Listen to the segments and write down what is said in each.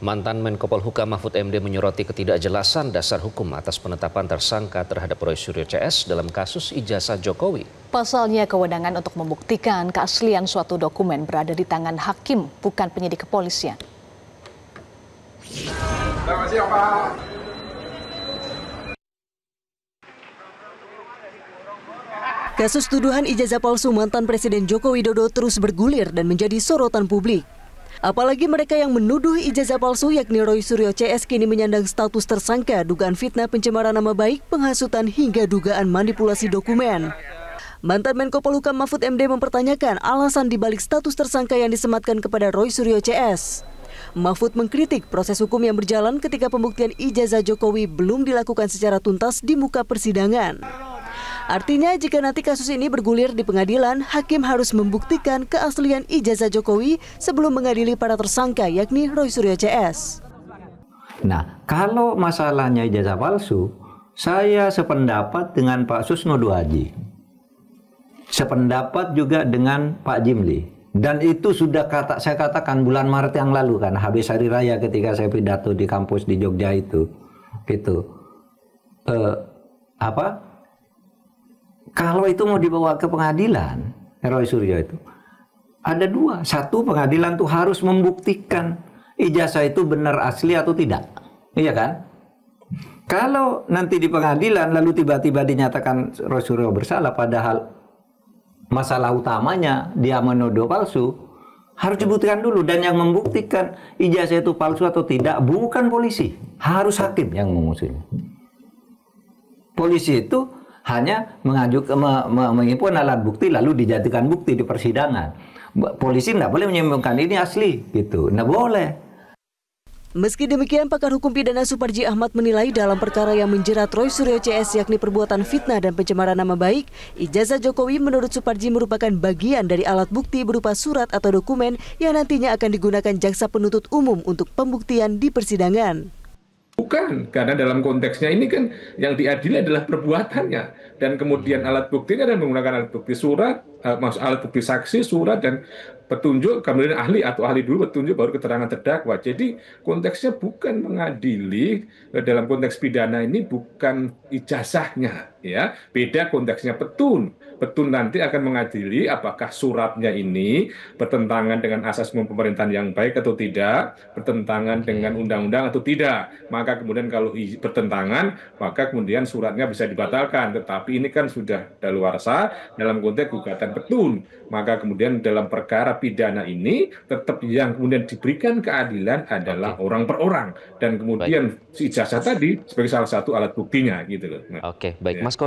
Mantan Menko Polhukam Mahfud MD menyoroti ketidakjelasan dasar hukum atas penetapan tersangka terhadap Roy Suryo CS dalam kasus ijazah Jokowi. Pasalnya kewenangan untuk membuktikan keaslian suatu dokumen berada di tangan hakim, bukan penyidik kepolisian. Kasus tuduhan ijazah palsu mantan Presiden Joko Widodo terus bergulir dan menjadi sorotan publik. Apalagi mereka yang menuduh ijazah palsu yakni Roy Suryo CS kini menyandang status tersangka dugaan fitnah, pencemaran nama baik, penghasutan hingga dugaan manipulasi dokumen. Mantan Menko Polhukam Mahfud MD mempertanyakan alasan dibalik status tersangka yang disematkan kepada Roy Suryo CS. Mahfud mengkritik proses hukum yang berjalan ketika pembuktian ijazah Jokowi belum dilakukan secara tuntas di muka persidangan. Artinya jika nanti kasus ini bergulir di pengadilan, hakim harus membuktikan keaslian ijazah Jokowi sebelum mengadili para tersangka yakni Roy Suryo CS. Nah, kalau masalahnya ijazah palsu, saya sependapat dengan Pak Susno Duhaji. Sependapat juga dengan Pak Jimli. Dan itu sudah saya katakan bulan Maret yang lalu kan, habis hari raya ketika saya pidato di kampus di Jogja itu. Kalau itu mau dibawa ke pengadilan, Roy Suryo itu, ada dua. Satu, pengadilan tuh harus membuktikan ijazah itu benar asli atau tidak. Iya kan? Kalau nanti di pengadilan lalu tiba-tiba dinyatakan Roy Suryo bersalah, padahal masalah utamanya dia menuduh palsu, harus dibuktikan dulu. Dan yang membuktikan ijazah itu palsu atau tidak bukan polisi, harus hakim yang mengusutnya. Polisi itu hanya mengimpun alat bukti lalu dijadikan bukti di persidangan. Polisi tidak boleh menyimpulkan ini asli, gitu. Tidak boleh. Meski demikian, pakar hukum pidana Suparji Ahmad menilai dalam perkara yang menjerat Roy Suryo CS yakni perbuatan fitnah dan pencemaran nama baik, ijazah Jokowi menurut Suparji merupakan bagian dari alat bukti berupa surat atau dokumen yang nantinya akan digunakan jaksa penuntut umum untuk pembuktian di persidangan. Bukan, karena dalam konteksnya ini kan yang diadili adalah perbuatannya. Dan kemudian alat bukti kan menggunakan alat bukti surat, alat bukti saksi, surat, dan petunjuk, kemudian ahli atau ahli dulu petunjuk baru keterangan terdakwa. Jadi konteksnya bukan mengadili, dalam konteks pidana ini bukan ijazahnya, ya. Beda konteksnya petun. Petun nanti akan mengadili apakah suratnya ini bertentangan dengan asas pemerintahan yang baik atau tidak, bertentangan dengan undang-undang atau tidak. Maka kemudian kalau bertentangan, maka kemudian suratnya bisa dibatalkan. Tetapi ini kan sudah daluarsa dalam konteks gugatan petun. Maka kemudian dalam perkara pidana ini tetap yang kemudian diberikan keadilan adalah orang per orang. Dan kemudian si ijazah tadi sebagai salah satu alat buktinya gitu loh. Oke, baik Mas.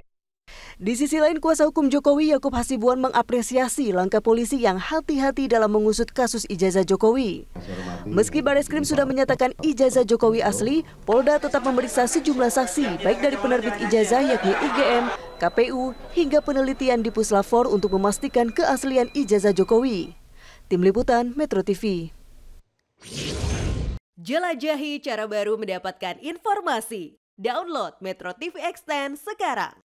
Di sisi lain, kuasa hukum Jokowi Yaakob Hasibuan mengapresiasi langkah polisi yang hati-hati dalam mengusut kasus ijazah Jokowi. Meski Bareskrim sudah menyatakan ijazah Jokowi asli, Polda tetap memeriksa sejumlah saksi, baik dari penerbit ijazah yakni UGM, KPU, hingga penelitian di Puslap 4 untuk memastikan keaslian ijazah Jokowi. Tim Liputan Metro TV. Jelajahi cara baru mendapatkan informasi. Download Metro TV Extend sekarang.